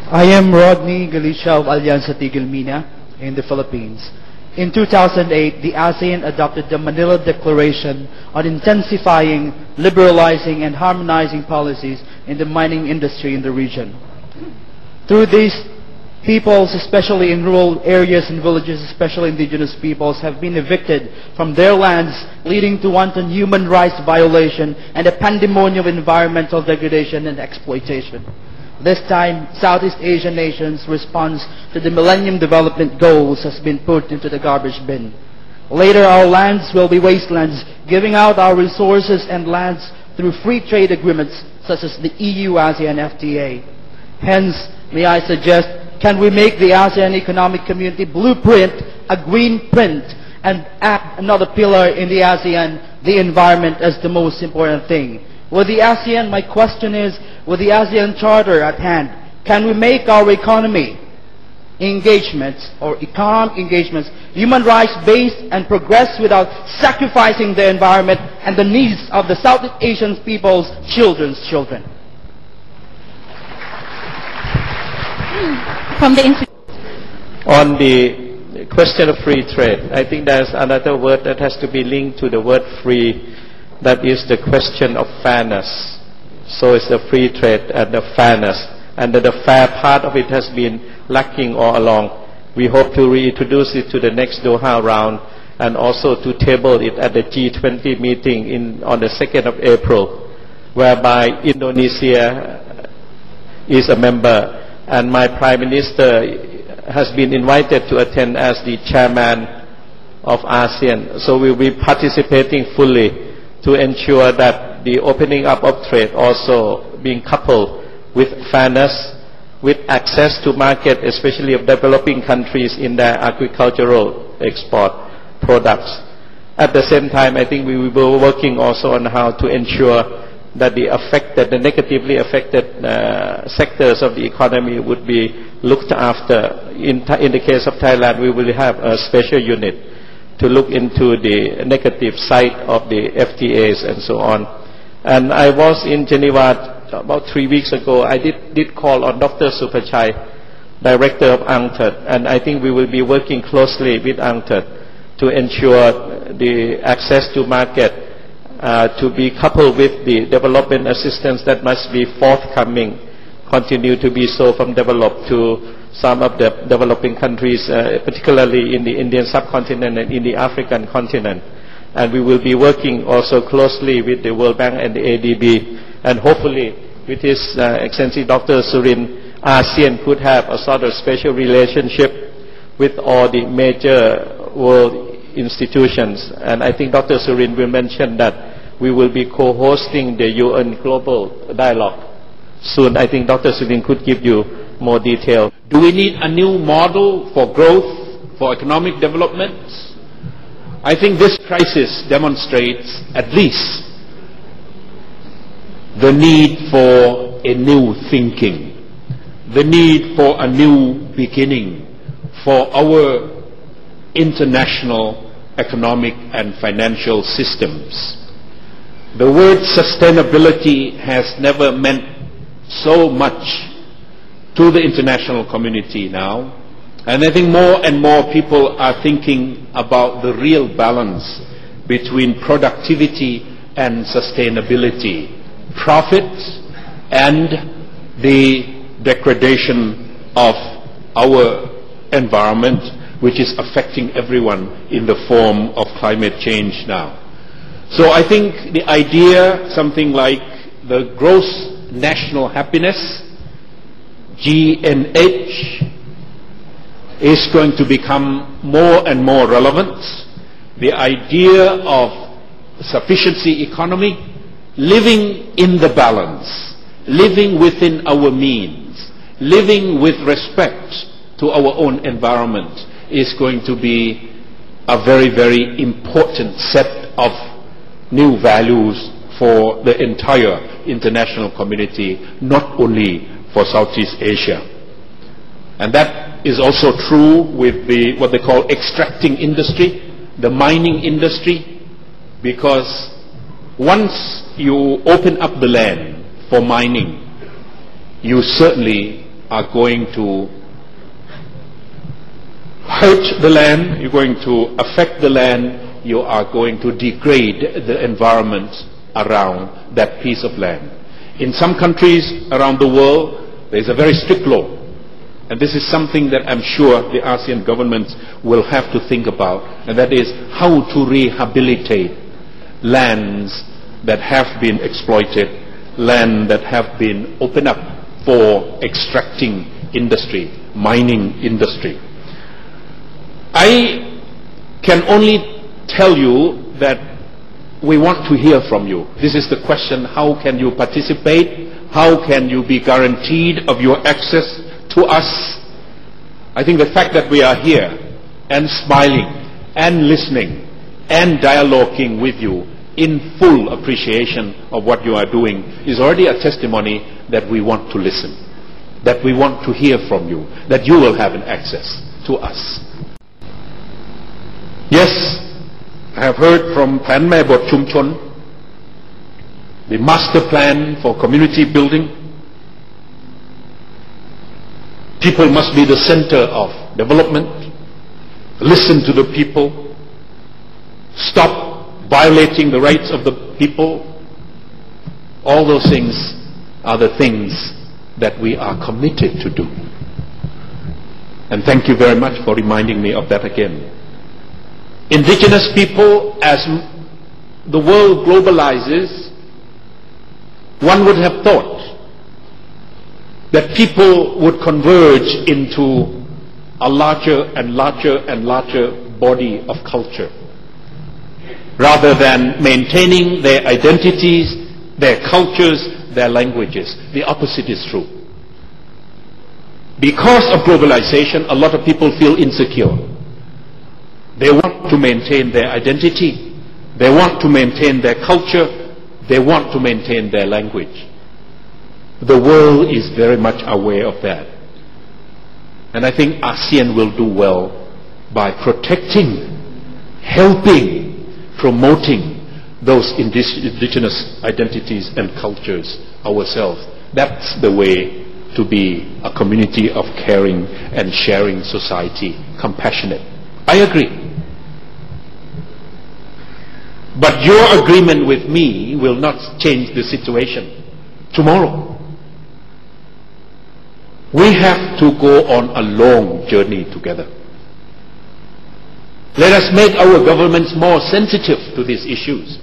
I am Rodney Galicia of Alyansa Tigil Mina in the Philippines. In 2008, the ASEAN adopted the Manila Declaration on intensifying, liberalizing, and harmonizing policies in the mining industry in the region. Through these, peoples, especially in rural areas and villages, especially indigenous peoples, have been evicted from their lands, leading to wanton human rights violation and a pandemonium of environmental degradation and exploitation. This time, Southeast Asian nations' response to the Millennium Development Goals has been put into the garbage bin. Later, our lands will be wastelands, giving out our resources and lands through free trade agreements such as the EU-ASEAN FTA. Hence, may I suggest, can we make the ASEAN Economic Community blueprint a green print and add another pillar in the ASEAN, the environment, as the most important thing? With the ASEAN, my question is, with the ASEAN Charter at hand, can we make our economy engagements or economic engagements human rights based and progress without sacrificing the environment and the needs of the Southeast Asian people's children's children? From the On the question of free trade, I think there's another word that has to be linked to the word free. That is the question of fairness. So it's the free trade and the fairness. And the fair part of it has been lacking all along. We hope to reintroduce it to the next Doha round and also to table it at the G20 meeting on the 2nd of April, whereby Indonesia is a member. And my Prime Minister has been invited to attend as the chairman of ASEAN. So we'll be participating fully to ensure that the opening up of trade also being coupled with fairness, with access to market, especially of developing countries in their agricultural export products. At the same time, I think we will be working also on how to ensure that the negatively affected sectors of the economy would be looked after. In the case of Thailand, we will have a special unit to look into the negative side of the FTAs and so on. And I was in Geneva about 3 weeks ago. I did call on Dr. Supachai, Director of UNCTAD, and I think we will be working closely with UNCTAD to ensure the access to market to be coupled with the development assistance that must be forthcoming, continue to be so from developed to some of the developing countries, particularly in the Indian subcontinent and in the African continent. And we will be working also closely with the World Bank and the ADB. And hopefully, with His Excellency Dr. Surin, ASEAN could have a sort of special relationship with all the major world institutions. And I think Dr. Surin will mention that we will be co-hosting the UN Global Dialogue soon. I think Dr. Surin could give you more detail. Do we need a new model for growth, for economic development? I think this crisis demonstrates at least the need for a new thinking, the need for a new beginning for our international economic and financial systems. The word sustainability has never meant so much to the international community now. And I think more and more people are thinking about the real balance between productivity and sustainability, profit and the degradation of our environment, which is affecting everyone in the form of climate change now. So I think the idea, something like the gross national happiness, GNH, is going to become more and more relevant. The idea of sufficiency economy, living in the balance, living within our means, living with respect to our own environment, is going to be a very, very important set of new values for the entire international community, not only for Southeast Asia. And that is also true with what they call extracting industry, the mining industry, because once you open up the land for mining, you certainly are going to hurt the land, you're going to affect the land, you are going to degrade the environment around that piece of land. In some countries around the world, there is a very strict law. And this is something that I'm sure the ASEAN governments will have to think about, and that is how to rehabilitate lands that have been exploited, land that have been opened up for extracting industry, mining industry. I can only tell you that we want to hear from you. This is the question: how can you participate? How can you be guaranteed of your access to us? I think the fact that we are here and smiling and listening and dialoguing with you in full appreciation of what you are doing is already a testimony that we want to listen, that we want to hear from you, that you will have an access to us. Yes, I have heard from Plan Mae Bot Chumchon, the master plan for community building. People must be the center of development. Listen to the people. Stop violating the rights of the people. All those things are the things that we are committed to do. And thank you very much for reminding me of that again. Indigenous people, as the world globalizes, one would have thought that people would converge into a larger and larger and larger body of culture, rather than maintaining their identities, their cultures, their languages. The opposite is true. Because of globalization, a lot of people feel insecure. They want to maintain their identity, they want to maintain their culture, they want to maintain their language. The world is very much aware of that. And I think ASEAN will do well by protecting, helping, promoting those indigenous identities and cultures ourselves. That's the way to be a community of caring and sharing society, compassionate. I agree. But your agreement with me will not change the situation tomorrow. We have to go on a long journey together. Let us make our governments more sensitive to these issues.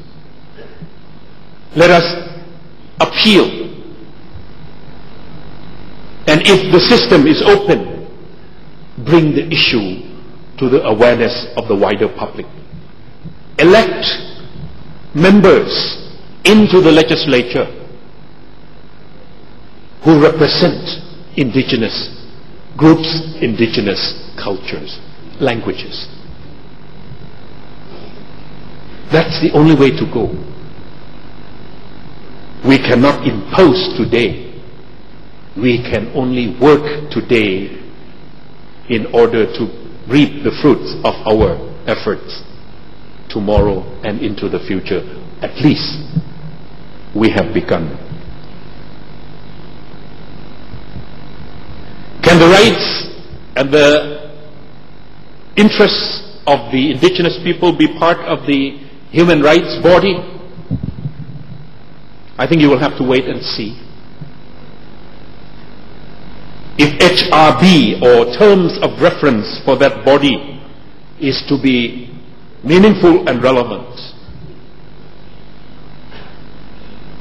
Let us appeal. And if the system is open, bring the issue to the awareness of the wider public. Elect members into the legislature who represent indigenous groups, indigenous cultures, languages. That's the only way to go. We cannot impose today. We can only work today in order to reap the fruits of our efforts tomorrow and into the future. At least we have begun. Can the rights and the interests of the indigenous people be part of the human rights body? I think you will have to wait and see. If HRB or terms of reference for that body is to be meaningful and relevant,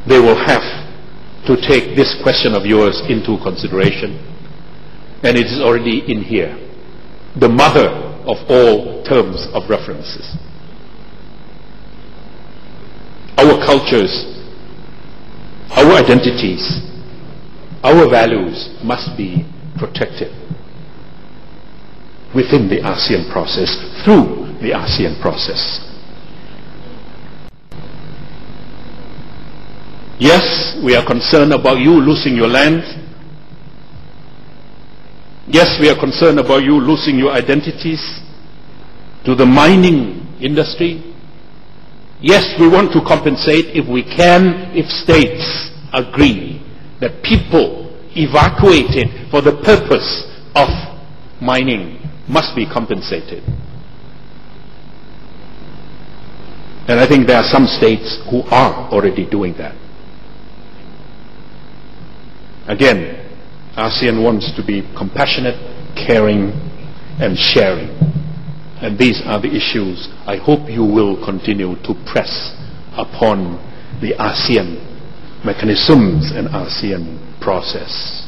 they will have to take this question of yours into consideration. And it is already in here, the mother of all terms of references. Our cultures, our identities, our values must be protected within the ASEAN process, through the ASEAN process. Yes, we are concerned about you losing your land. Yes, we are concerned about you losing your identities to the mining industry. Yes, we want to compensate if we can, if states agree that people evacuated for the purpose of mining must be compensated. And I think there are some states who are already doing that. Again, ASEAN wants to be compassionate, caring, and sharing. And these are the issues I hope you will continue to press upon the ASEAN mechanisms and ASEAN process.